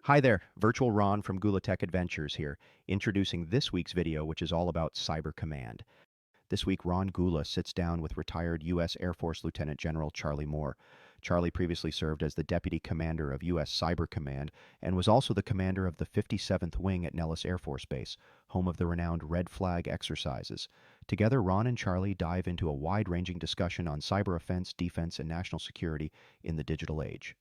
Hi there, Virtual Ron from Gula Tech Adventures here, introducing this week's video, which is all about Cyber Command. This week, Ron Gula sits down with retired U.S. Air Force Lieutenant General Charlie Moore. Charlie previously served as the Deputy Commander of U.S. Cyber Command and was also the commander of the 57th Wing at Nellis Air Force Base, home of the renowned Red Flag exercises. Together, Ron and Charlie dive into a wide-ranging discussion on cyber offense, defense, and national security in the digital age.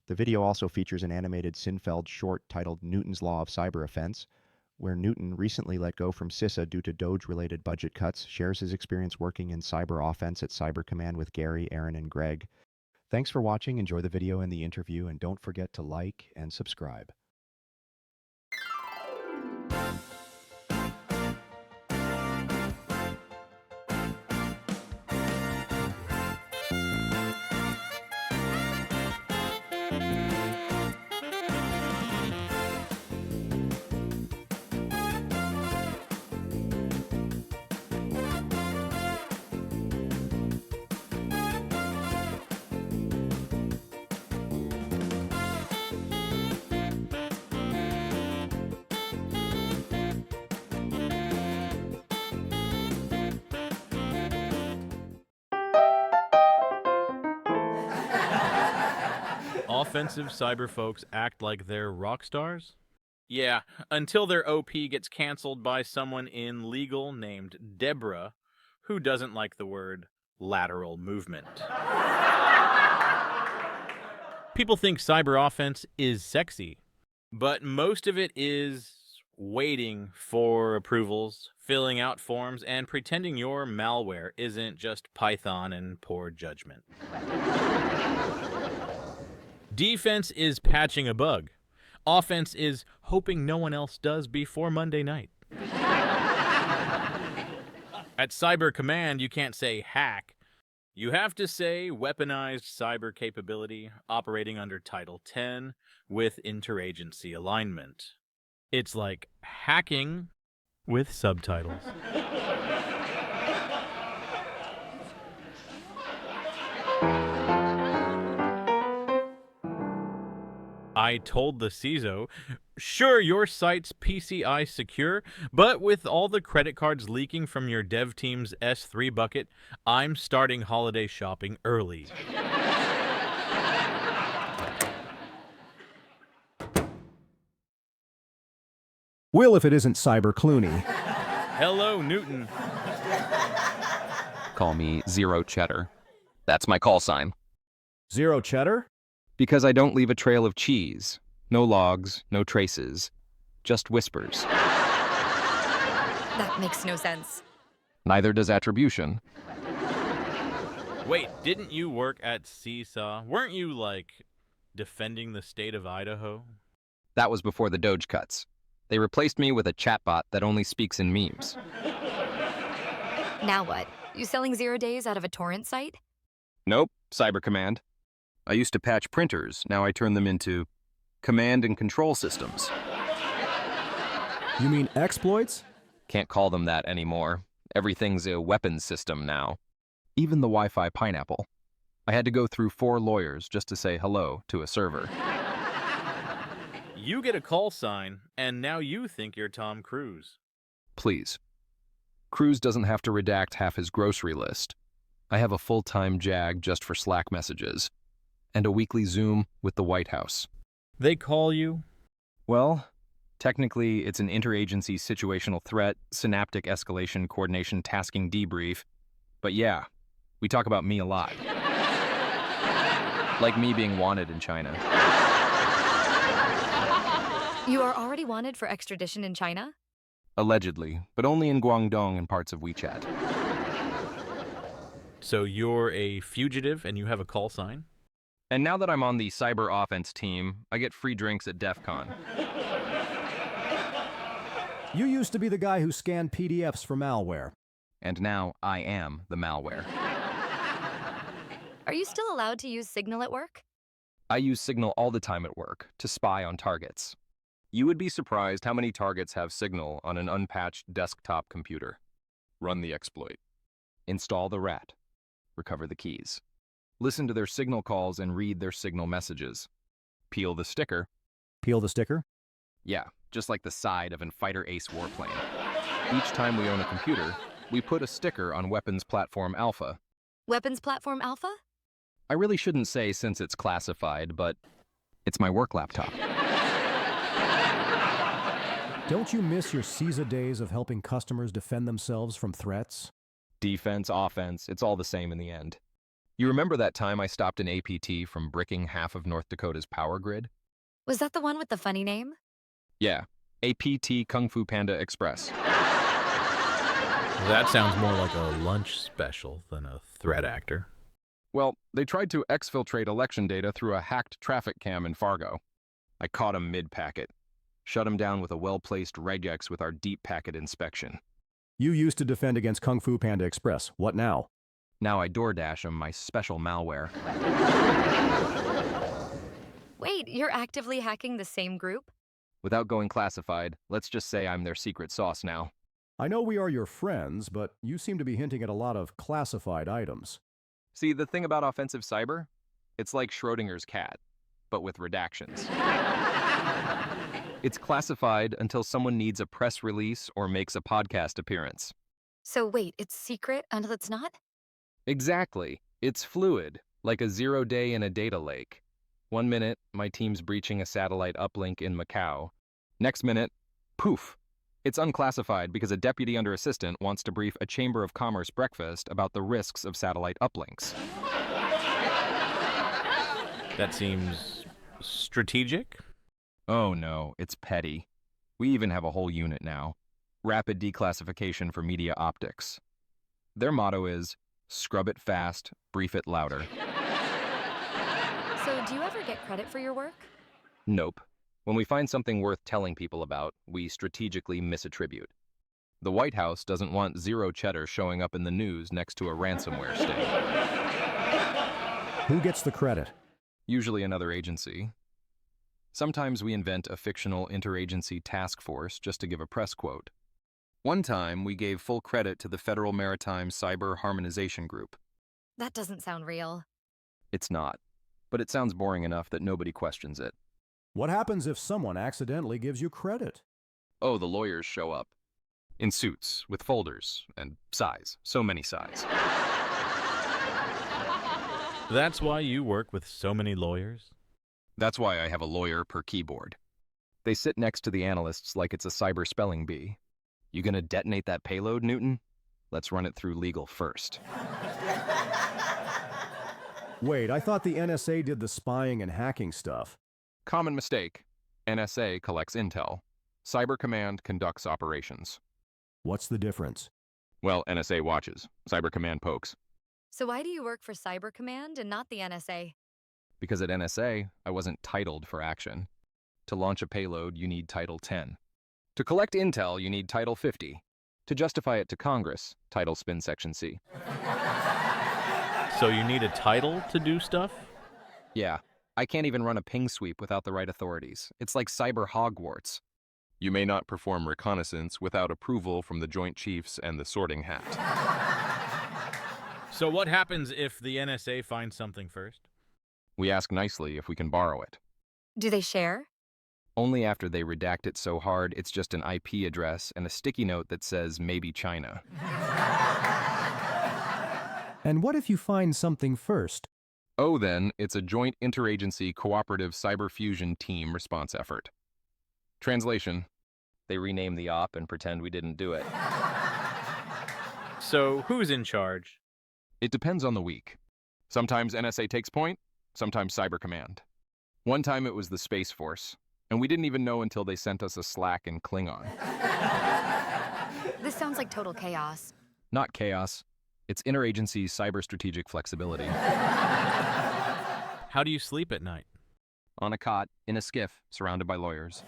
The video also features an animated Cynfeld short titled Newton's Law of Cyber Offense, where Newton, recently let go from CISA due to Doge-related budget cuts, shares his experience working in cyber offense at Cyber Command with Gary, Aaron, and Greg. Thanks for watching, enjoy the video and the interview, and don't forget to like and subscribe. Offensive cyber folks act like they're rock stars? Yeah, until their OP gets canceled by someone in legal named Deborah, who doesn't like the word lateral movement. People think cyber offense is sexy, but most of it is waiting for approvals, filling out forms, and pretending your malware isn't just Python and poor judgment. Defense is patching a bug. Offense is hoping no one else does before Monday night. At Cyber Command, you can't say hack. You have to say weaponized cyber capability operating under Title 10 with interagency alignment. It's like hacking with subtitles. I told the CISO, sure, your site's PCI secure, but with all the credit cards leaking from your dev team's S3 bucket, I'm starting holiday shopping early. Will if it isn't Cyber Clooney. Hello, Newton. Call me Zero Cheddar. That's my call sign. Zero Cheddar? Because I don't leave a trail of cheese. No logs, no traces. Just whispers. That makes no sense. Neither does attribution. Wait, didn't you work at CISA? Weren't you, defending the state of Idaho? That was before the Doge cuts. They replaced me with a chatbot that only speaks in memes. Now what? You selling 0 days out of a torrent site? Nope, Cyber Command. I used to patch printers, now I turn them into command and control systems. You mean exploits? Can't call them that anymore. Everything's a weapons system now. Even the Wi-Fi pineapple. I had to go through 4 lawyers just to say hello to a server. You get a call sign, and now you think you're Tom Cruise. Please. Cruise doesn't have to redact half his grocery list. I have a full-time JAG just for Slack messages. And a weekly Zoom with the White House. They call you? Well, technically, it's an interagency situational threat, synaptic escalation coordination tasking debrief. But yeah, we talk about me a lot. Like me being wanted in China. You are already wanted for extradition in China? Allegedly, but only in Guangdong and parts of WeChat. So you're a fugitive and you have a call sign? And now that I'm on the cyber offense team, I get free drinks at DEF CON. You used to be the guy who scanned PDFs for malware. And now I am the malware. Are you still allowed to use Signal at work? I use Signal all the time at work to spy on targets. You would be surprised how many targets have Signal on an unpatched desktop computer. Run the exploit. Install the rat. Recover the keys. Listen to their Signal calls and read their Signal messages. Peel the sticker. Peel the sticker? Yeah, just like the side of an fighter ace warplane. Each time we own a computer, we put a sticker on Weapons Platform Alpha. Weapons Platform Alpha? I really shouldn't say since it's classified, but it's my work laptop. Don't you miss your CISA days of helping customers defend themselves from threats? Defense, offense, it's all the same in the end. You remember that time I stopped an APT from bricking half of North Dakota's power grid? Was that the one with the funny name? Yeah, APT Kung Fu Panda Express. That sounds more like a lunch special than a threat actor. Well, they tried to exfiltrate election data through a hacked traffic cam in Fargo. I caught him mid-packet. Shut him down with a well-placed regex with our deep packet inspection. You used to defend against Kung Fu Panda Express. What now? Now I DoorDash him my special malware. Wait, you're actively hacking the same group? Without going classified, let's just say I'm their secret sauce now. I know we are your friends, but you seem to be hinting at a lot of classified items. See, the thing about offensive cyber? It's like Schrodinger's cat, but with redactions. It's classified until someone needs a press release or makes a podcast appearance. So wait, it's secret until it's not? Exactly. It's fluid, like a 0 day in a data lake. 1 minute, my team's breaching a satellite uplink in Macau. Next minute, poof. It's unclassified because a deputy under assistant wants to brief a Chamber of Commerce breakfast about the risks of satellite uplinks. That seems strategic? Oh no, it's petty. We even have a whole unit now. Rapid declassification for media optics. Their motto is, scrub it fast, brief it louder. So do you ever get credit for your work? Nope. When we find something worth telling people about, we strategically misattribute. The White House doesn't want zero cheddar showing up in the news next to a ransomware sting. Who gets the credit? Usually another agency. Sometimes we invent a fictional interagency task force just to give a press quote. One time, we gave full credit to the Federal Maritime Cyber Harmonization Group. That doesn't sound real. It's not, but it sounds boring enough that nobody questions it. What happens if someone accidentally gives you credit? Oh, the lawyers show up. In suits, with folders, and size. So many size. That's why you work with so many lawyers? That's why I have a lawyer per keyboard. They sit next to the analysts like it's a cyber spelling bee. You gonna detonate that payload, Newton? Let's run it through legal first. Wait, I thought the NSA did the spying and hacking stuff. Common mistake. NSA collects intel. Cyber Command conducts operations. What's the difference? Well, NSA watches. Cyber Command pokes. So why do you work for Cyber Command and not the NSA? Because at NSA, I wasn't titled for action. To launch a payload, you need Title 10. To collect intel, you need Title 50. To justify it to Congress, Title Spin Section C. So you need a title to do stuff? Yeah, I can't even run a ping sweep without the right authorities. It's like cyber Hogwarts. You may not perform reconnaissance without approval from the Joint Chiefs and the Sorting Hat. So what happens if the NSA finds something first? We ask nicely if we can borrow it. Do they share? Only after they redact it so hard it's just an IP address and a sticky note that says maybe China. And what if you find something first? Oh, then, it's a joint interagency cooperative cyber fusion team response effort. Translation: they rename the op and pretend we didn't do it. So who's in charge? It depends on the week. Sometimes NSA takes point, sometimes Cyber Command. One time it was the Space Force, and we didn't even know until they sent us a Slack in Klingon. This sounds like total chaos. Not chaos. It's interagency cyber strategic flexibility. How do you sleep at night? On a cot, in a skiff, surrounded by lawyers.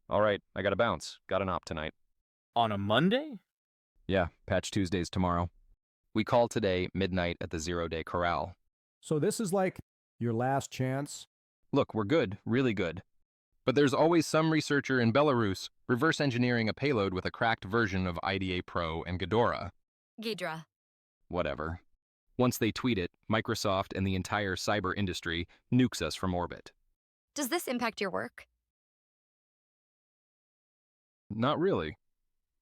All right, I gotta bounce. Got an op tonight. On a Monday? Yeah, Patch Tuesday's tomorrow. We call today midnight at the 0 Day Corral. So this is like your last chance? Look, we're good, really good. But there's always some researcher in Belarus reverse engineering a payload with a cracked version of IDA Pro and Ghidorah. Ghidra. Whatever. Once they tweet it, Microsoft and the entire cyber industry nukes us from orbit. Does this impact your work? Not really.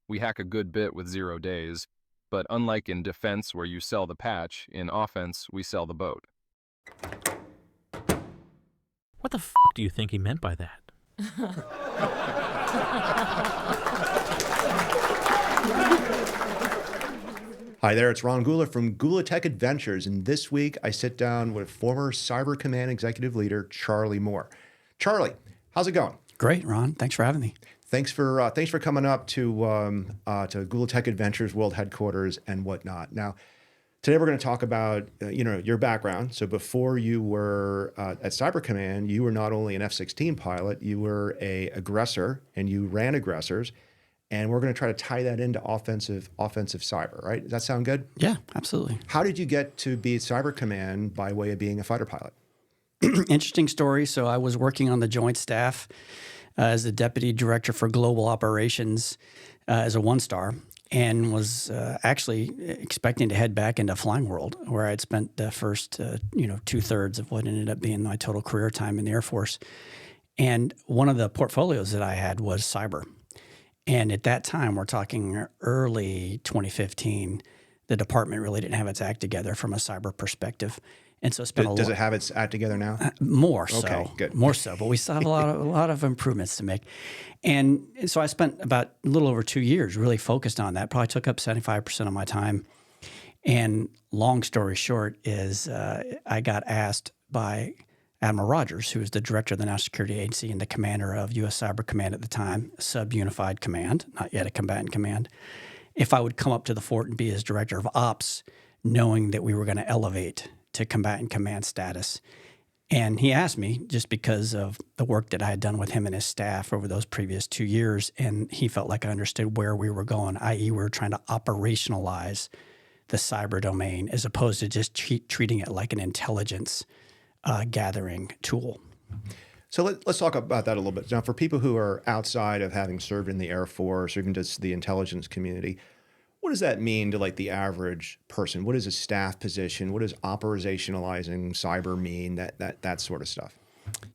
We hack a good bit with 0 days, but unlike in defense where you sell the patch, in offense we sell the boat. What the f*** do you think he meant by that? Hi there, it's Ron Gula from Gula Tech Adventures, and this week I sit down with former Cyber Command Executive Leader Charlie Moore. Charlie, how's it going? Great, Ron. Thanks for having me. Thanks for coming up to Gula Tech Adventures World Headquarters and whatnot. Now, today we're going to talk about your background. So before you were at Cyber Command, you were not only an F-16 pilot, you were a aggressor, and you ran aggressors. And we're going to try to tie that into offensive cyber, right? Does that sound good? Yeah, absolutely. How did you get to be at Cyber Command by way of being a fighter pilot? Interesting story. So I was working on the Joint Staff as the Deputy Director for Global Operations as a one-star, and was actually expecting to head back into flying world, where I'd spent the first 2/3 of what ended up being my total career time in the Air Force. And one of the portfolios that I had was cyber. And at that time, we're talking early 2015, the department really didn't have its act together from a cyber perspective. And so Does it have its act together now? More so. Okay, good. More so, but we still have a lot of improvements to make. And so I spent about a little over 2 years really focused on that. Probably took up 75% of my time. And long story short is I got asked by Admiral Rogers, who was the director of the National Security Agency and the commander of U.S. Cyber Command at the time, sub-unified command, not yet a combatant command, if I would come up to the fort and be his director of ops, knowing that we were going to elevate to combatant command status. And he asked me just because of the work that I had done with him and his staff over those previous 2 years, and he felt like I understood where we were going, i.e. we were trying to operationalize the cyber domain as opposed to just treating it like an intelligence gathering tool. So let's talk about that a little bit. Now, for people who are outside of having served in the Air Force or even just the intelligence community, what does that mean to like the average person? What is a staff position? What does operationalizing cyber mean? That sort of stuff.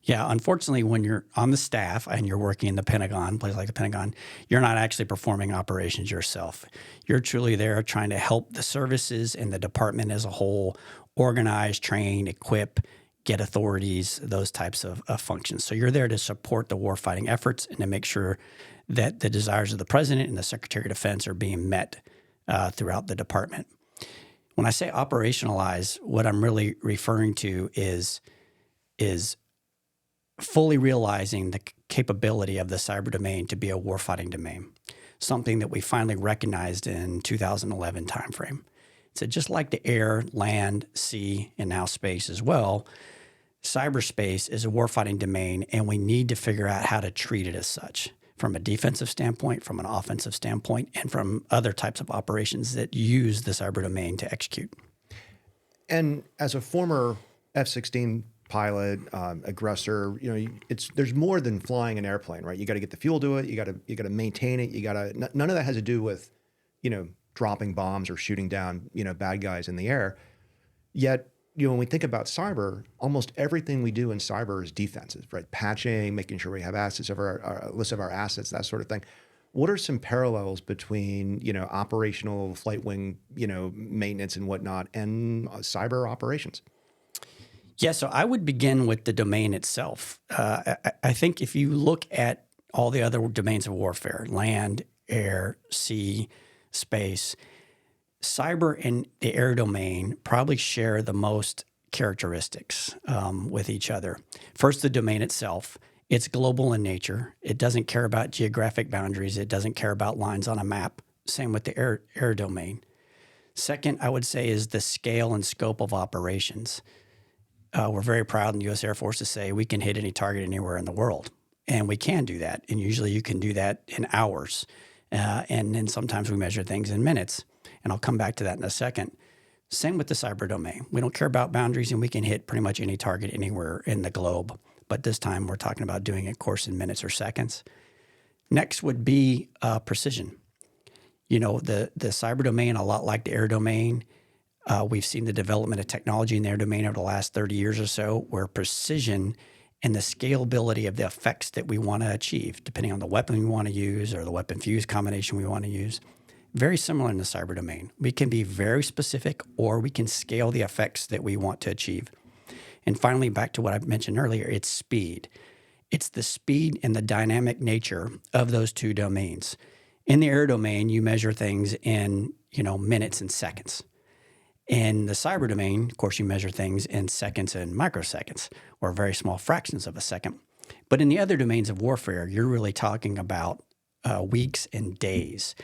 Yeah, unfortunately, when you're on the staff and you're working in the Pentagon, places like the Pentagon, you're not actually performing operations yourself. You're truly there trying to help the services and the department as a whole organize, train, equip, get authorities, those types of functions. So you're there to support the warfighting efforts and to make sure that the desires of the President and the Secretary of Defense are being met throughout the department. When I say operationalize, what I'm really referring to is fully realizing the capability of the cyber domain to be a warfighting domain, something that we finally recognized in 2011 timeframe. So just like the air, land, sea, and now space as well, cyberspace is a warfighting domain, and we need to figure out how to treat it as such from a defensive standpoint, from an offensive standpoint, and from other types of operations that use the cyber domain to execute. And as a former F-16 pilot, aggressor, there's more than flying an airplane, right? You got to get the fuel to it. You got to maintain it. None of that has to do with, dropping bombs or shooting down, bad guys in the air. Yet, when we think about cyber, almost everything we do in cyber is defensive, right? Patching, making sure we have assets of our list of our assets, that sort of thing. What are some parallels between, operational flight wing, maintenance and whatnot, and cyber operations? Yeah, so I would begin with the domain itself. I think if you look at all the other domains of warfare, land, air, sea, space, cyber and the air domain probably share the most characteristics with each other. First, the domain itself. It's global in nature. It doesn't care about geographic boundaries. It doesn't care about lines on a map. Same with the air domain. Second, I would say, is the scale and scope of operations. We're very proud in the U.S. Air Force to say we can hit any target anywhere in the world. And we can do that. And usually you can do that in hours. And then sometimes we measure things in minutes. And I'll come back to that in a second. Same with the cyber domain. We don't care about boundaries, and we can hit pretty much any target anywhere in the globe. But this time we're talking about doing it, of course, in minutes or seconds. Next would be precision. The cyber domain, a lot like the air domain, We've seen the development of technology in their domain over the last 30 years or so, where precision and the scalability of the effects that we want to achieve, depending on the weapon we want to use or the weapon fuse combination we want to use, very similar in the cyber domain. We can be very specific, or we can scale the effects that we want to achieve. And finally, back to what I mentioned earlier, it's speed. It's the speed and the dynamic nature of those two domains. In the air domain, you measure things in, minutes and seconds. In the cyber domain, of course, you measure things in seconds and microseconds, or very small fractions of a second. But in the other domains of warfare, you're really talking about weeks and days.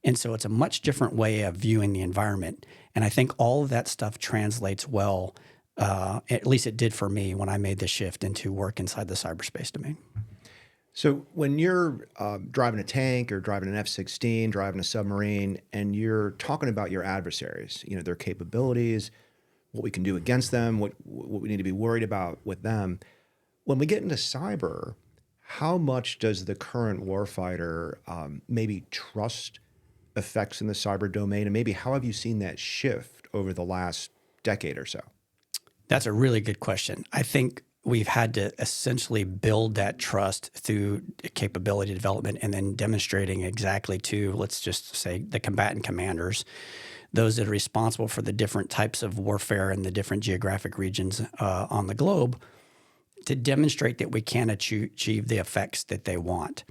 And so it's a much different way of viewing the environment. And I think all of that stuff translates well, at least it did for me when I made the shift into work inside the cyberspace domain. So when you're driving a tank or driving an F-16, driving a submarine, and you're talking about your adversaries, their capabilities, what we can do against them, what we need to be worried about with them, when we get into cyber, how much does the current warfighter maybe trust effects in the cyber domain, and maybe how have you seen that shift over the last decade or so? That's a really good question. I think we've had to essentially build that trust through capability development and then demonstrating exactly to, let's just say, the combatant commanders, those that are responsible for the different types of warfare in the different geographic regions on the globe, to demonstrate that we can achieve the effects that they want.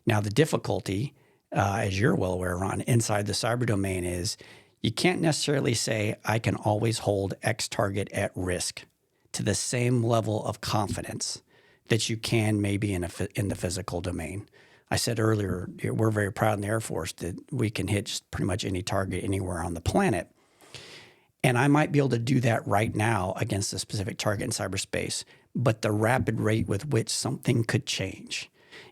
Now, the difficulty, as you're well aware, Ron, inside the cyber domain is you can't necessarily say, I can always hold X target at risk to the same level of confidence that you can maybe in the physical domain. I said earlier, we're very proud in the Air Force that we can hit just pretty much any target anywhere on the planet. And I might be able to do that right now against a specific target in cyberspace, but the rapid rate with which something could change,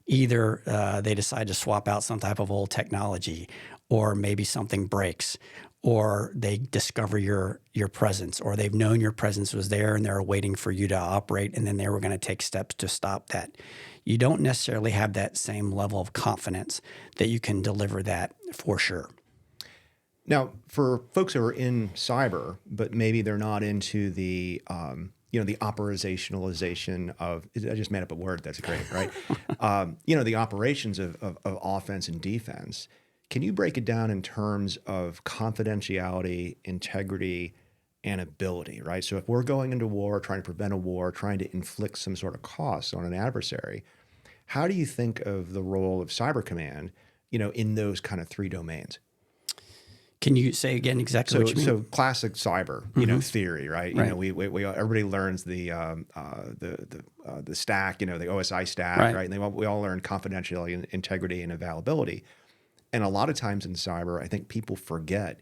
either they decide to swap out some type of old technology, or maybe something breaks, or they discover your presence, or they've known your presence was there and they're waiting for you to operate, and then they were going to take steps to stop that. You don't necessarily have that same level of confidence that you can deliver that for sure. Now, for folks who are in cyber, but maybe they're not into the the operationalization of, I just made up a word, that's great, right? The operations of offense and defense. Can you break it down in terms of confidentiality, integrity, and ability, right? So if we're going into war, trying to prevent a war, trying to inflict some sort of cost on an adversary, how do you think of the role of Cyber Command, in those kind of three domains? Can you say again exactly what you mean? So classic cyber, theory, right? Right. We everybody learns the stack, the OSI stack, right? And we all learn confidentiality, and integrity, and availability. And a lot of times in cyber, I think people forget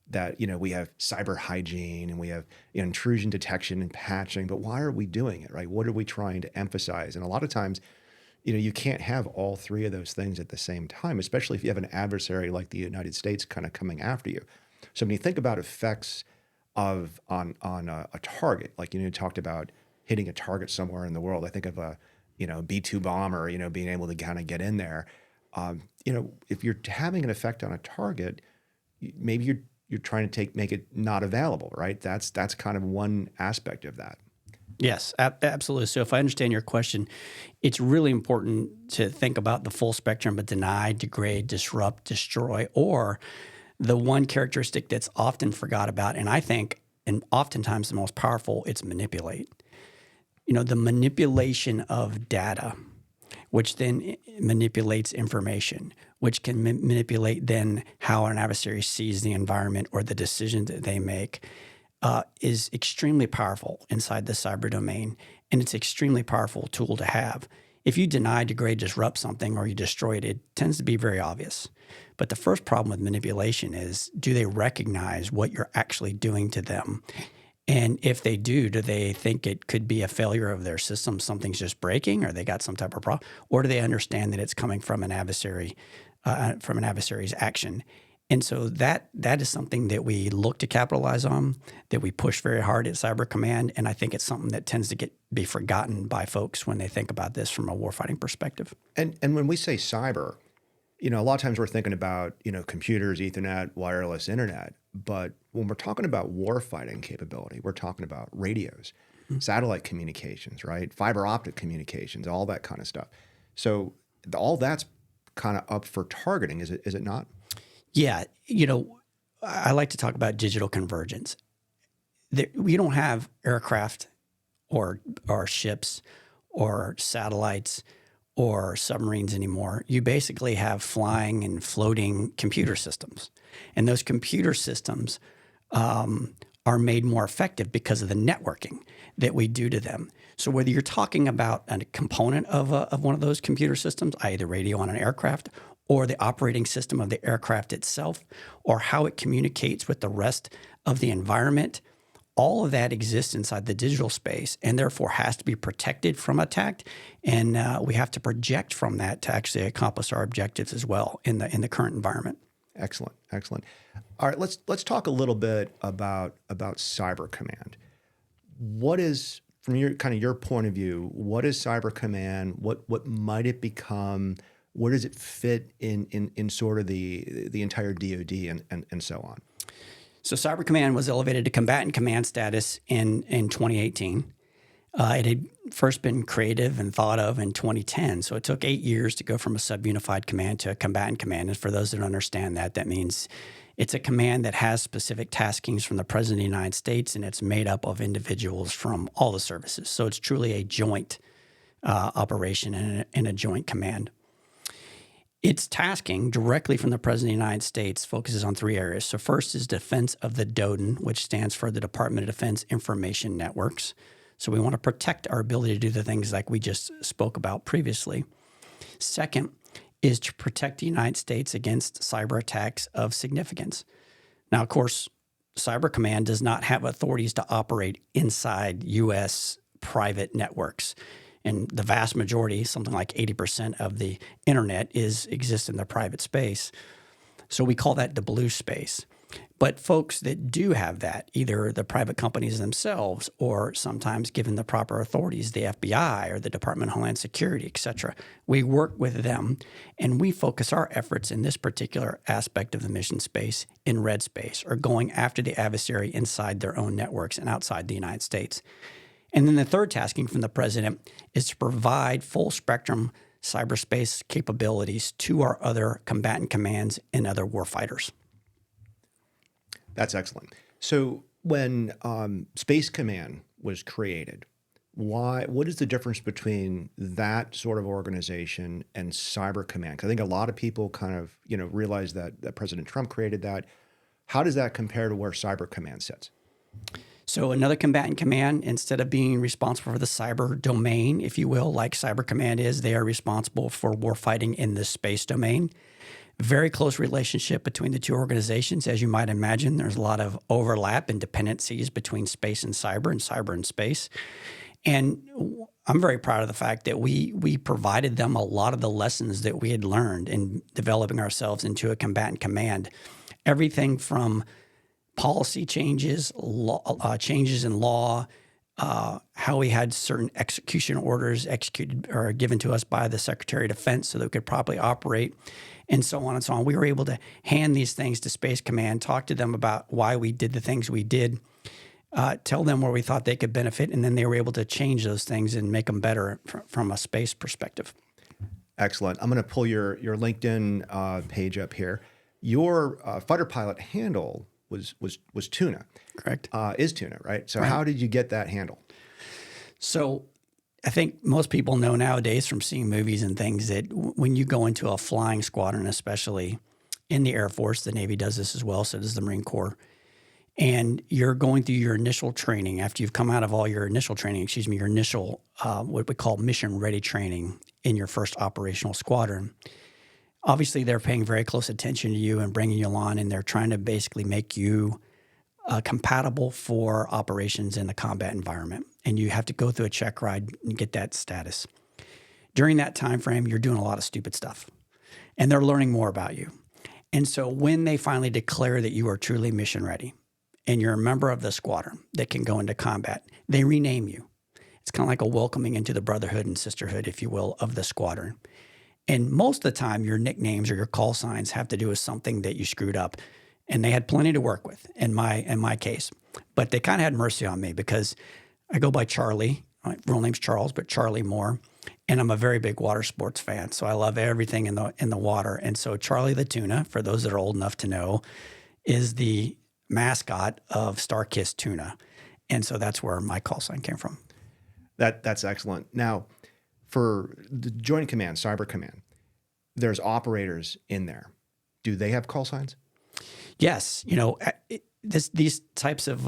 that, we have cyber hygiene and we have intrusion detection and patching, but why are we doing it, right? What are we trying to emphasize? And a lot of times, you can't have all three of those things at the same time, especially if you have an adversary like the United States kind of coming after you. So when you think about effects on a target, like, you talked about hitting a target somewhere in the world, I think of a, B-2 bomber, being able to kind of get in there. If you're having an effect on a target, maybe you're trying to make it not available, right? That's kind of one aspect of that. Yes, absolutely. So if I understand your question, it's really important to think about the full spectrum of deny, degrade, disrupt, destroy, or the one characteristic that's often forgot about, and I think, and oftentimes the most powerful, it's manipulate. The manipulation of data, which then manipulates information, which can manipulate then how an adversary sees the environment or the decision that they make, is extremely powerful inside the cyber domain, and it's an extremely powerful tool to have. If you deny, degrade, disrupt something, or you destroy it, it tends to be very obvious. But the first problem with manipulation is, do they recognize what you're actually doing to them? And if they do they think it could be a failure of their system, something's just breaking, or they got some type of problem, or do they understand that it's coming from an adversary's action? And so that is something that we look to capitalize on, that we push very hard at Cyber Command, and I think it's something that tends to be forgotten by folks when they think about this from a warfighting perspective. And when we say cyber, a lot of times we're thinking about, computers, Ethernet, wireless, internet. But when we're talking about warfighting capability, we're talking about radios, satellite communications, right? Fiber optic communications, all that kind of stuff. So all that's kind of up for targeting, is it not? Yeah. I like to talk about digital convergence. We don't have aircraft or ships or satellites or submarines anymore. You basically have flying and floating computer systems. And those computer systems are made more effective because of the networking that we do to them. So whether you're talking about a component of one of those computer systems, i.e. the radio on an aircraft, or the operating system of the aircraft itself, or how it communicates with the rest of the environment, all of that exists inside the digital space and therefore has to be protected from attack. And we have to project from that to actually accomplish our objectives as well in the current environment. Excellent. All right, let's talk a little bit about Cyber Command. What is, from your point of view, what is Cyber Command? What might it become? Where does it fit in sort of the entire DoD and so on? So Cyber Command was elevated to combatant command status in 2018. It had first been created and thought of in 2010. So it took 8 years to go from a subunified command to a combatant command. And for those that don't understand that, that means it's a command that has specific taskings from the President of the United States, and it's made up of individuals from all the services. So it's truly a joint operation and a joint command. Its tasking directly from the President of the United States focuses on 3 areas. So first is defense of the DoDN, which stands for the Department of Defense Information Networks. So we want to protect our ability to do the things like we just spoke about previously. Second is to protect the United States against cyber attacks of significance. Now, of course, Cyber Command does not have authorities to operate inside U.S. private networks. And the vast majority, something like 80% of the internet exists in the private space. So we call that the blue space. But folks that do have that, either the private companies themselves or sometimes given the proper authorities, the FBI or the Department of Homeland Security, et cetera, we work with them and we focus our efforts in this particular aspect of the mission space in red space, or going after the adversary inside their own networks and outside the United States. And then the third tasking from the president is to provide full spectrum cyberspace capabilities to our other combatant commands and other warfighters. That's excellent. So when Space Command was created, what is the difference between that sort of organization and Cyber Command? 'Cause I think a lot of people kind of realize that President Trump created that. How does that compare to where Cyber Command sits? So another combatant command, instead of being responsible for the cyber domain, if you will, like Cyber Command is, they are responsible for warfighting in the space domain. Very close relationship between the two organizations. As you might imagine, there's a lot of overlap and dependencies between space and cyber and space. And I'm very proud of the fact that we provided them a lot of the lessons that we had learned in developing ourselves into a combatant command. Everything from policy changes, changes in law, how we had certain execution orders executed or given to us by the Secretary of Defense so that we could properly operate, and so on and so on. We were able to hand these things to Space Command, talk to them about why we did the things we did, tell them where we thought they could benefit, and then they were able to change those things and make them better from a space perspective. Excellent. I'm going to pull your LinkedIn page up here. Your fighter pilot handle was Tuna. Correct. Is Tuna, right? So Right. How did you get that handle? So I think most people know nowadays from seeing movies and things that when you go into a flying squadron, especially in the Air Force, the Navy does this as well, so does the Marine Corps, and you're going through your initial training, after you've come out of all your initial training, your initial what we call mission-ready training in your first operational squadron. Obviously, they're paying very close attention to you and bringing you on, and they're trying to basically make you compatible for operations in the combat environment. And you have to go through a check ride and get that status. During that time frame, you're doing a lot of stupid stuff, and they're learning more about you. And so when they finally declare that you are truly mission ready and you're a member of the squadron that can go into combat, they rename you. It's kind of like a welcoming into the brotherhood and sisterhood, if you will, of the squadron. And most of the time, your nicknames or your call signs have to do with something that you screwed up and they had plenty to work with in my case. But they kind of had mercy on me because I go by Charlie. My real name's Charles, but Charlie Moore, and I'm a very big water sports fan. So I love everything in the water. And so Charlie the tuna, for those that are old enough to know, is the mascot of Starkist Tuna, and so that's where my call sign came from. That's excellent. Now, for the Joint Command, Cyber Command, there's operators in there. Do they have call signs? Yes, these types of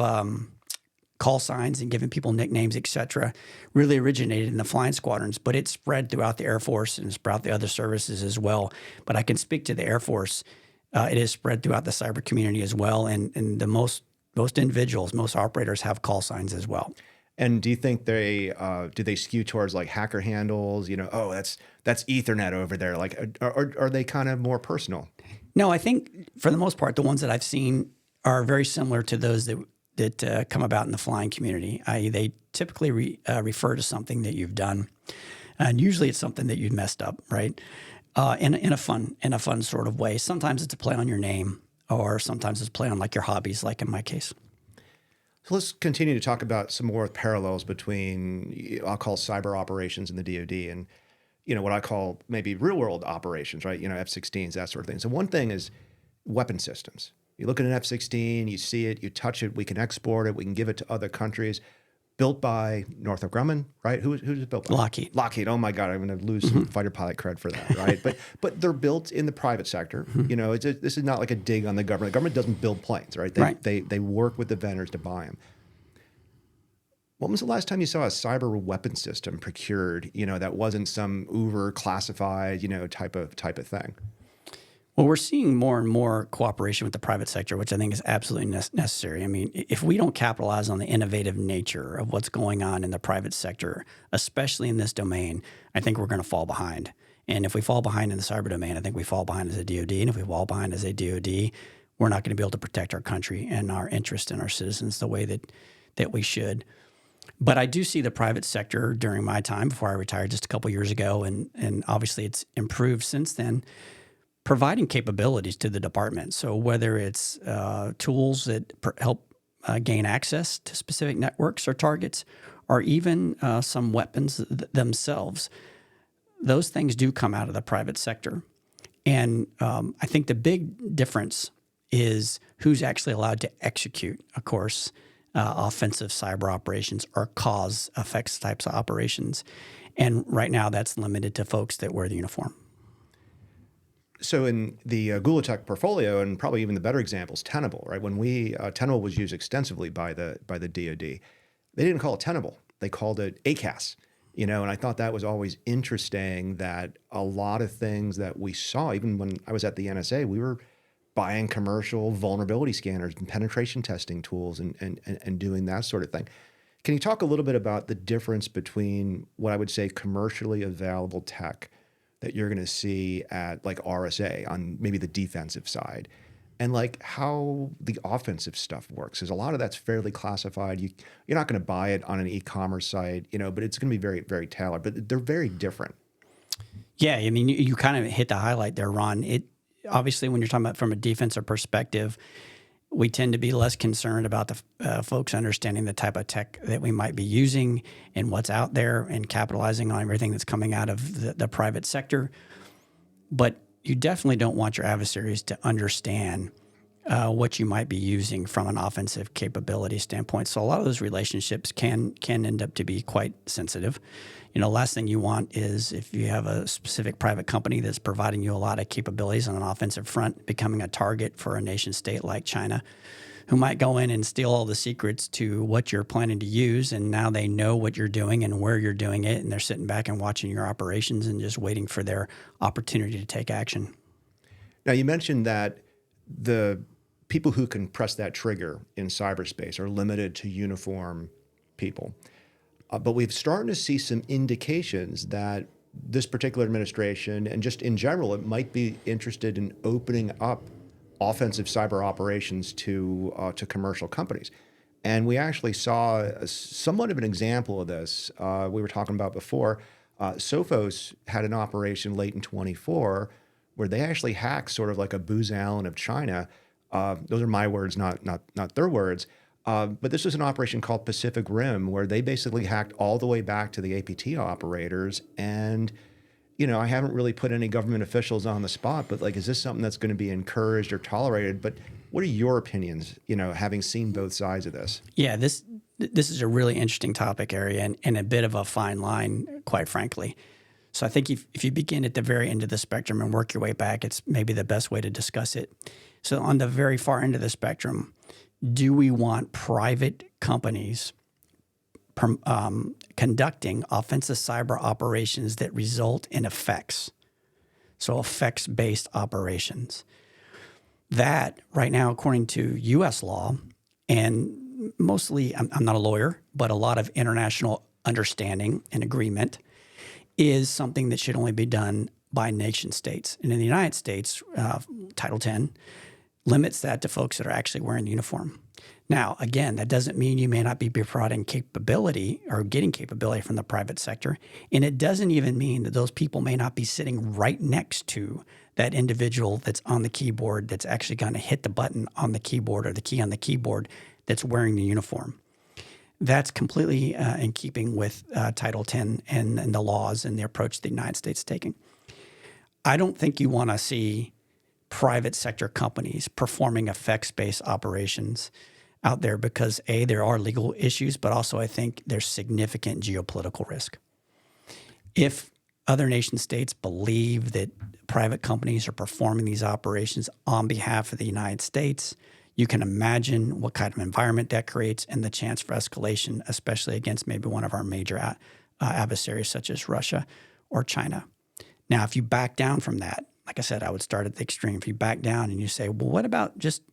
call signs and giving people nicknames, etc., really originated in the flying squadrons, but it spread throughout the Air Force and spread the other services as well. But I can speak to the Air Force. It is spread throughout the cyber community as well, and the most individuals, most operators have call signs as well. And do you think do they skew towards like hacker handles? Oh, that's Ethernet over there. Like, are they kind of more personal? No, I think for the most part, the ones that I've seen are very similar to those that come about in the flying community. I.e., they typically refer to something that you've done, and usually it's something that you've messed up, right? In a fun sort of way. Sometimes it's a play on your name, or sometimes it's a play on like your hobbies, like in my case. So let's continue to talk about some more parallels between, I'll call cyber operations in the DoD and, what I call maybe real world operations, right? F-16s, that sort of thing. So one thing is weapon systems. You look at an F-16, you see it, you touch it, we can export it, we can give it to other countries. Built by Northrop Grumman, right? Who's it built by? Lockheed. Lockheed. Oh my God, I'm going to lose some fighter pilot cred for that, right? But they're built in the private sector. This is not like a dig on the government. The government doesn't build planes, right? They work with the vendors to buy them. When was the last time you saw a cyber weapon system procured? That wasn't some Uber classified, type of thing. Well, we're seeing more and more cooperation with the private sector, which I think is absolutely necessary. I mean, if we don't capitalize on the innovative nature of what's going on in the private sector, especially in this domain, I think we're going to fall behind. And if we fall behind in the cyber domain, I think we fall behind as a DoD. And if we fall behind as a DoD, we're not going to be able to protect our country and our interest and our citizens the way that we should. But I do see the private sector during my time before I retired just a couple years ago, and obviously it's improved since then, providing capabilities to the department. So whether it's tools that help gain access to specific networks or targets, or even some weapons themselves, those things do come out of the private sector. And I think the big difference is who's actually allowed to execute, of course, offensive cyber operations or cause effects types of operations. And right now that's limited to folks that wear the uniform. So in the Gula Tech portfolio, and probably even the better examples, Tenable, right? When Tenable was used extensively by the DoD, they didn't call it Tenable; they called it ACAS. And I thought that was always interesting that a lot of things that we saw, even when I was at the NSA, we were buying commercial vulnerability scanners and penetration testing tools and doing that sort of thing. Can you talk a little bit about the difference between what I would say commercially available tech that you're going to see at like RSA on maybe the defensive side, and like how the offensive stuff works? Because a lot of that's fairly classified. You're not going to buy it on an e-commerce site, but it's going to be very, very tailored. But they're very different. Yeah, I mean, you kind of hit the highlight there, Ron. Obviously, when you're talking about from a defensive perspective, we tend to be less concerned about the folks understanding the type of tech that we might be using and what's out there and capitalizing on everything that's coming out of the private sector. But you definitely don't want your adversaries to understand what you might be using from an offensive capability standpoint. So a lot of those relationships can end up to be quite sensitive. Last thing you want is if you have a specific private company that's providing you a lot of capabilities on an offensive front, becoming a target for a nation state like China, who might go in and steal all the secrets to what you're planning to use. And now they know what you're doing and where you're doing it. And they're sitting back and watching your operations and just waiting for their opportunity to take action. Now, you mentioned that the people who can press that trigger in cyberspace are limited to uniform people. But we've started to see some indications that this particular administration, and just in general, it might be interested in opening up offensive cyber operations to commercial companies. And we actually saw somewhat of an example of this. We were talking about before. Sophos had an operation late in 24 where they actually hacked sort of like a Booz Allen of China Those are my words, not their words. But this was an operation called Pacific Rim, where they basically hacked all the way back to the APT operators. And, I haven't really put any government officials on the spot, but like, is this something that's going to be encouraged or tolerated? But what are your opinions, having seen both sides of this? Yeah, this is a really interesting topic area and a bit of a fine line, quite frankly. So I think if you begin at the very end of the spectrum and work your way back, it's maybe the best way to discuss it. So on the very far end of the spectrum, do we want private companies conducting offensive cyber operations that result in effects? So effects-based operations. That right now, according to U.S. law, and mostly, I'm not a lawyer, but a lot of international understanding and agreement, is something that should only be done by nation states. And in the United States, Title 10 limits that to folks that are actually wearing the uniform. Now, again, that doesn't mean you may not be providing capability or getting capability from the private sector. And it doesn't even mean that those people may not be sitting right next to that individual that's on the keyboard that's actually going to hit the button on the keyboard or the key on the keyboard that's wearing the uniform. That's completely in keeping with Title 10 and the laws and the approach the United States is taking. I don't think you want to see private sector companies performing effects-based operations out there because, A, there are legal issues, but also I think there's significant geopolitical risk. If other nation states believe that private companies are performing these operations on behalf of the United States, you can imagine what kind of environment that creates and the chance for escalation, especially against maybe one of our major adversaries such as Russia or China. Now, if you back down from that, like I said, I would start at the extreme. If you back down and you say, well, what about just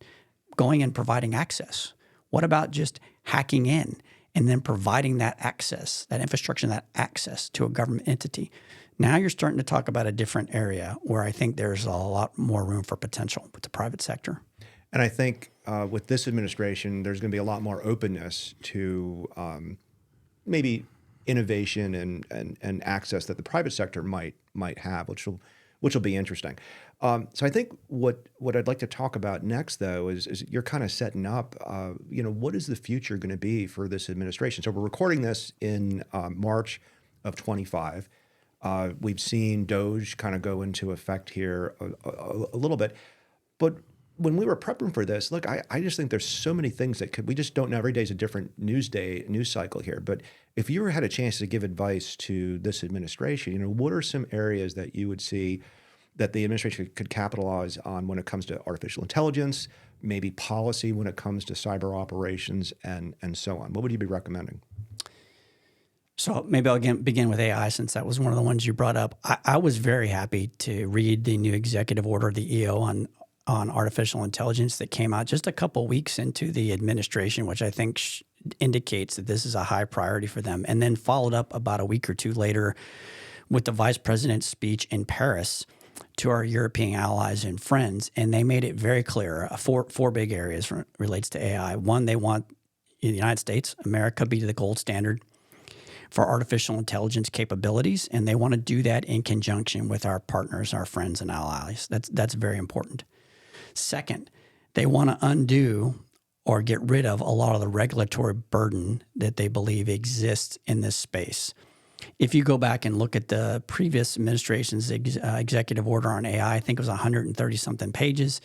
going and providing access? What about just hacking in and then providing that access, that infrastructure, that access to a government entity? Now you're starting to talk about a different area where I think there's a lot more room for potential with the private sector. And I think with this administration, there's going to be a lot more openness to maybe innovation and access that the private sector might have, which will be interesting. So I think what I'd like to talk about next, though, is you're kind of setting up, what is the future going to be for this administration? So we're recording this in March of 25. We've seen DOGE kind of go into effect here a little bit. But when we were prepping for this, look, I just think there's so many things we just don't know. Every day is a different news cycle here. But if you had a chance to give advice to this administration, what are some areas that you would see that the administration could capitalize on when it comes to artificial intelligence, maybe policy when it comes to cyber operations and so on? What would you be recommending? So maybe I'll begin with AI since that was one of the ones you brought up. I was very happy to read the new executive order of the EO on artificial intelligence that came out just a couple weeks into the administration, which I think indicates that this is a high priority for them, and then followed up about a week or two later with the vice president's speech in Paris to our European allies and friends, and they made it very clear, four big areas relates to AI. One, they want the United States, America, be the gold standard for artificial intelligence capabilities, and they want to do that in conjunction with our partners, our friends and allies. That's very important. Second, they want to undo or get rid of a lot of the regulatory burden that they believe exists in this space. If you go back and look at the previous administration's executive order on AI, I think it was 130-something pages.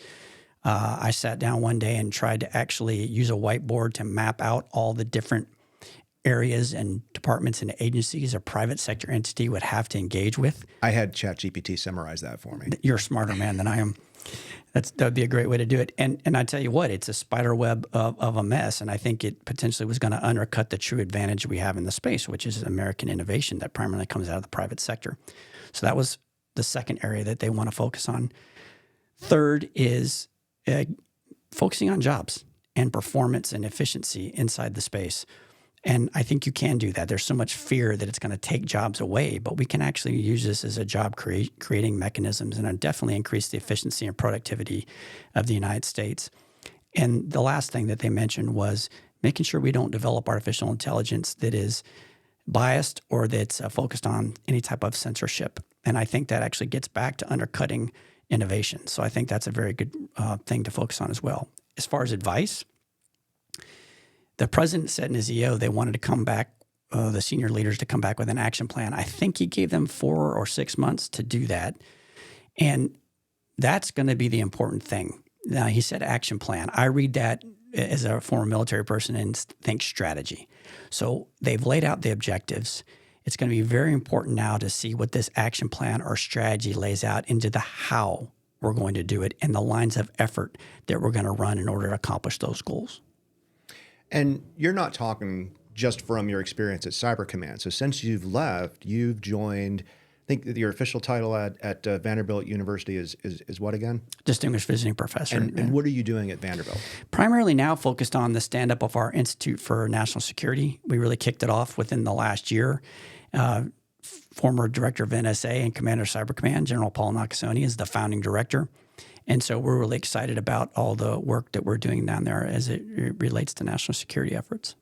I sat down one day and tried to actually use a whiteboard to map out all the different areas and departments and agencies a private sector entity would have to engage with. I had ChatGPT summarize that for me. You're a smarter man than I am. That would be a great way to do it. And I tell you what, it's a spider web of a mess. And I think it potentially was going to undercut the true advantage we have in the space, which is American innovation that primarily comes out of the private sector. So that was the second area that they want to focus on. Third is focusing on jobs and performance and efficiency inside the space. And I think you can do that. There's so much fear that it's going to take jobs away, but we can actually use this as a job creating mechanisms and definitely increase the efficiency and productivity of the United States. And the last thing that they mentioned was making sure we don't develop artificial intelligence that is biased or that's focused on any type of censorship. And I think that actually gets back to undercutting innovation. So I think that's a very good thing to focus on as well. As far as advice, the president said in his EO they wanted to come back, the senior leaders to come back with an action plan. I think he gave them 4 or 6 months to do that. And that's going to be the important thing. Now, he said action plan. I read that as a former military person and think strategy. So they've laid out the objectives. It's going to be very important now to see what this action plan or strategy lays out into the how we're going to do it and the lines of effort that we're going to run in order to accomplish those goals. And you're not talking just from your experience at Cyber Command. So since you've left, you've joined, I think your official title at Vanderbilt University is what again? Distinguished Visiting Professor. And what are you doing at Vanderbilt? Primarily now focused on the stand-up of our Institute for National Security. We really kicked it off within the last year. Former director of NSA and commander of Cyber Command, General Paul Nakasone, is the founding director. And so we're really excited about all the work that we're doing down there as it relates to national security efforts.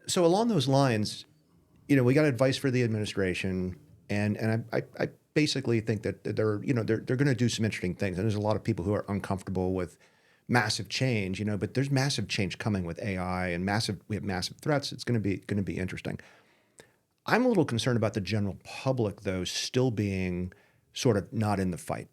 So along those lines, we got advice for the administration, and I basically think that they're going to do some interesting things. And there's a lot of people who are uncomfortable with massive change, but there's massive change coming with AI and we have massive threats. It's going to be interesting. I'm a little concerned about the general public, though, still being sort of not in the fight.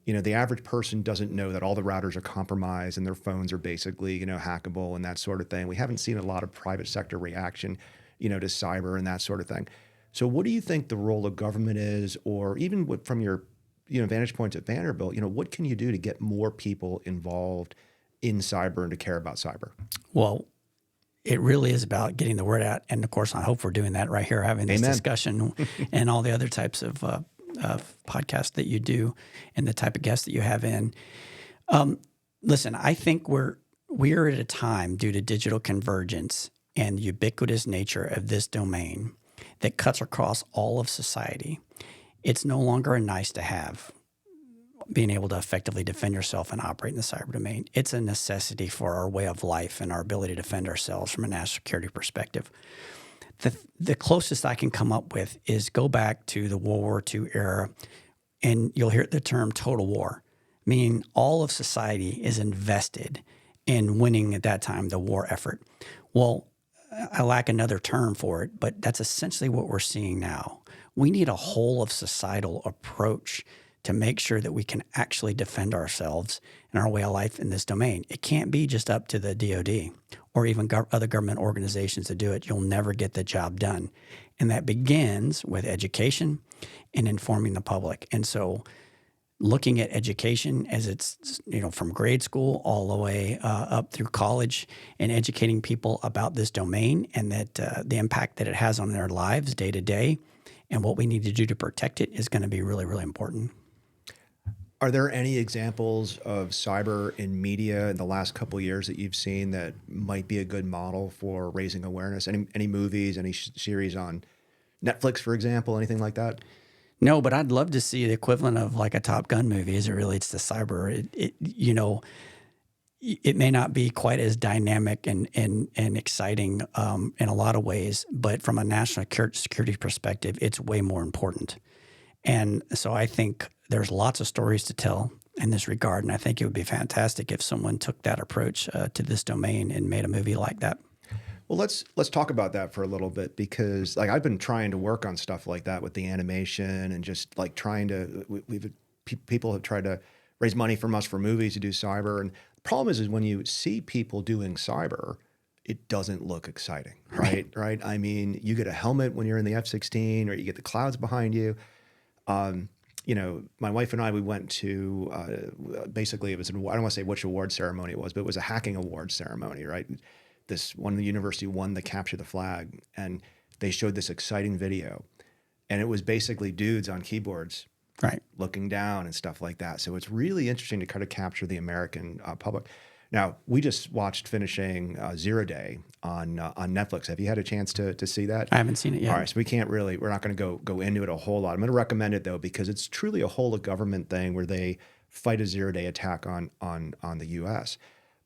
The average person doesn't know that all the routers are compromised and their phones are basically, hackable and that sort of thing. We haven't seen a lot of private sector reaction, to cyber and that sort of thing. So what do you think the role of government is, or even from your, vantage points at Vanderbilt, what can you do to get more people involved in cyber and to care about cyber? Well, it really is about getting the word out. And of course, I hope we're doing that right here, having this Amen. discussion and all the other types of podcasts that you do and the type of guests that you have in. Listen, I think we are at a time due to digital convergence and the ubiquitous nature of this domain that cuts across all of society. It's no longer a nice to have, being able to effectively defend yourself and operate in the cyber domain. It's a necessity for our way of life and our ability to defend ourselves from a national security perspective. The closest I can come up with is go back to the World War II era, and you'll hear the term total war, meaning all of society is invested in winning at that time the war effort. Well, I lack another term for it, but that's essentially what we're seeing now. We need a whole of societal approach to make sure that we can actually defend ourselves and our way of life in this domain. It can't be just up to the DoD or even other government organizations to do it. You'll never get the job done. And that begins with education and informing the public. And so looking at education as it's, from grade school all the way up through college and educating people about this domain and that the impact that it has on their lives day to day and what we need to do to protect it is going to be really, really important. Are there any examples of cyber in media in the last couple of years that you've seen that might be a good model for raising awareness? Any movies, any series on Netflix, for example, anything like that? No, but I'd love to see the equivalent of like a Top Gun movie as it relates to cyber. It may not be quite as dynamic and exciting in a lot of ways, but from a national security perspective, it's way more important. And so I think there's lots of stories to tell in this regard, and I think it would be fantastic if someone took that approach to this domain and made a movie like that. Well, let's talk about that for a little bit, because I've been trying to work on stuff like that with the animation and just trying to. People have tried to raise money from us for movies to do cyber, and the problem is when you see people doing cyber, it doesn't look exciting, right? Right? I mean, you get a helmet when you're in the F-16, or you get the clouds behind you. My wife and I, we went to basically it was I don't want to say which award ceremony it was, but it was a hacking award ceremony, right? This one, the university won the Capture the Flag, and they showed this exciting video, and it was basically dudes on keyboards, right, looking down and stuff like that. So it's really interesting to kind of capture the American public. Now, we just watched finishing Zero Day on Netflix. Have you had a chance to see that? I haven't seen it yet. All right, so we're not going to go into it a whole lot. I'm going to recommend it though, because it's truly a whole of government thing where they fight a zero-day attack on the U.S.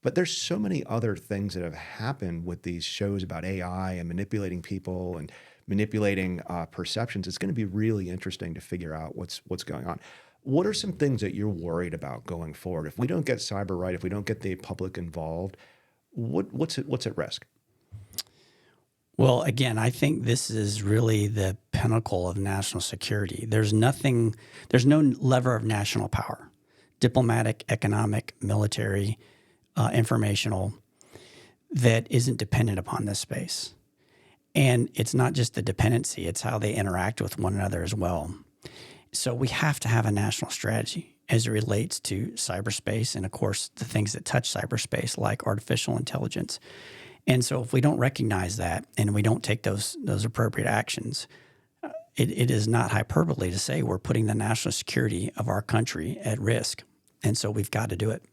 But there's so many other things that have happened with these shows about AI and manipulating people and manipulating perceptions. It's going to be really interesting to figure out what's going on. What are some things that you're worried about going forward? If we don't get cyber right, if we don't get the public involved, what's at risk? Well, again, I think this is really the pinnacle of national security. There's no lever of national power, diplomatic, economic, military, informational, that isn't dependent upon this space. And it's not just the dependency, it's how they interact with one another as well. So we have to have a national strategy as it relates to cyberspace and, of course, the things that touch cyberspace like artificial intelligence. And so if we don't recognize that and we don't take those appropriate actions, it is not hyperbole to say we're putting the national security of our country at risk. And so we've got to do it.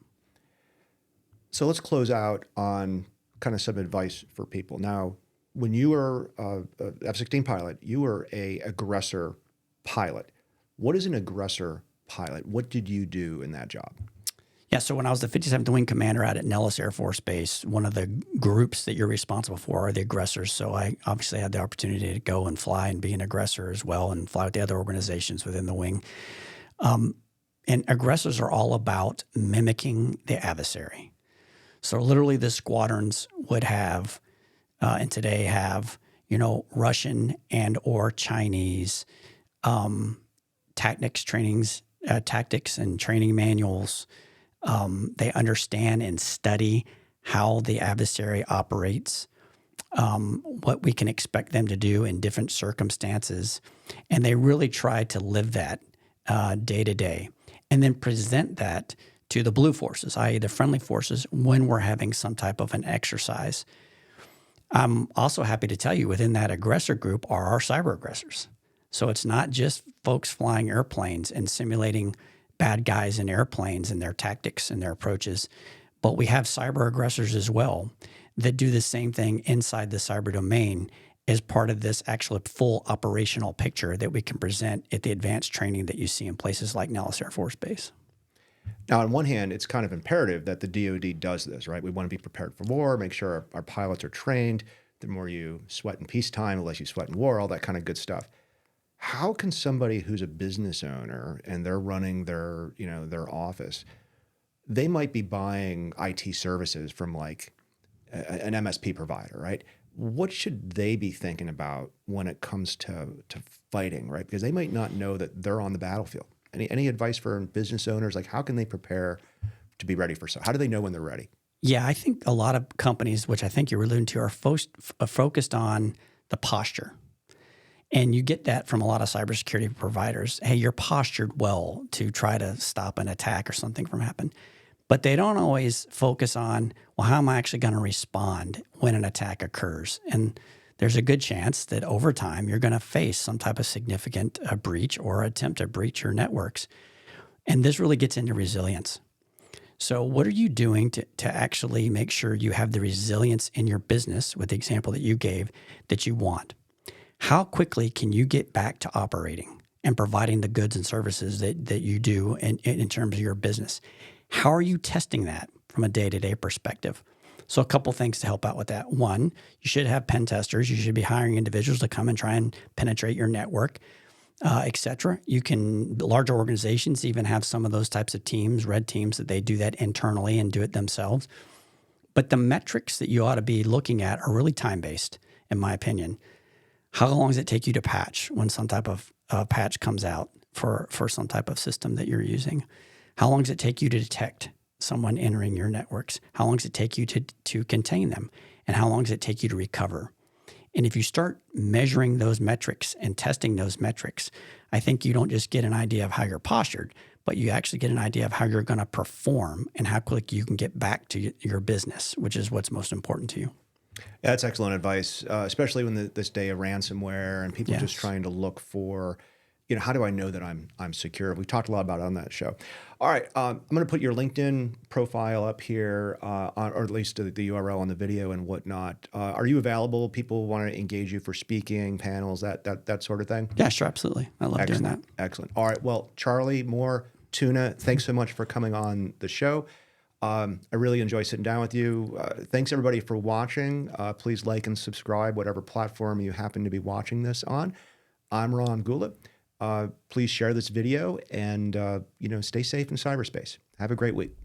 So let's close out on kind of some advice for people. Now, when you were a F-16 pilot, you were a Aggressor pilot. What is an Aggressor pilot? What did you do in that job? Yeah, so when I was the 57th Wing Commander out at Nellis Air Force Base, one of the groups that you're responsible for are the aggressors. So I obviously had the opportunity to go and fly and be an aggressor as well and fly with the other organizations within the wing. And aggressors are all about mimicking the adversary. So literally the squadrons would have, and today have, Russian and or Chinese tactics and training manuals. They understand and study how the adversary operates, what we can expect them to do in different circumstances. And they really try to live that day to day and then present that to the blue forces, i.e. the friendly forces, when we're having some type of an exercise. I'm also happy to tell you within that aggressor group are our cyber aggressors. So it's not just folks flying airplanes and simulating bad guys in airplanes and their tactics and their approaches, but we have cyber aggressors as well that do the same thing inside the cyber domain as part of this actual full operational picture that we can present at the advanced training that you see in places like Nellis Air Force Base. Now, on one hand, it's kind of imperative that the DoD does this, right? We want to be prepared for war, make sure our pilots are trained. The more you sweat in peacetime, the less you sweat in war, all that kind of good stuff. How can somebody who's a business owner and they're running their office, they might be buying IT services from like an MSP provider, right? What should they be thinking about when it comes to fighting, right? Because they might not know that they're on the battlefield. Any advice for business owners? Like, how can they prepare to be ready for so? How do they know when they're ready? Yeah, I think a lot of companies, which I think you're alluding to, are focused on the posture. And you get that from a lot of cybersecurity providers. Hey, you're postured well to try to stop an attack or something from happening. But they don't always focus on, well, how am I actually going to respond when an attack occurs? And there's a good chance that over time you're going to face some type of significant breach or attempt to breach your networks. And this really gets into resilience. So what are you doing to actually make sure you have the resilience in your business, with the example that you gave, that you want? How quickly can you get back to operating and providing the goods and services that you do in terms of your business? How are you testing that from a day-to-day perspective? So a couple things to help out with that. One, you should have pen testers. You should be hiring individuals to come and try and penetrate your network, et cetera. Larger organizations even have some of those types of teams, red teams, that they do that internally and do it themselves. But the metrics that you ought to be looking at are really time-based, in my opinion. How long does it take you to patch when some type of patch comes out for some type of system that you're using? How long does it take you to detect someone entering your networks? How long does it take you to contain them? And how long does it take you to recover? And if you start measuring those metrics and testing those metrics, I think you don't just get an idea of how you're postured, but you actually get an idea of how you're going to perform and how quickly you can get back to your business, which is what's most important to you. Yeah, that's excellent advice, especially when this day of ransomware and people just trying to look for, how do I know that I'm secure? We talked a lot about it on that show. All right, I'm going to put your LinkedIn profile up here, or at least the URL on the video and whatnot. Are you available? People want to engage you for speaking, panels, that sort of thing? Yeah, sure, absolutely. I love doing that. Excellent. All right, well, Charlie Moore, Tuna, thanks so much for coming on the show. I really enjoy sitting down with you. Thanks, everybody, for watching. Please like and subscribe, whatever platform you happen to be watching this on. I'm Ron Gula. Please share this video and, stay safe in cyberspace. Have a great week.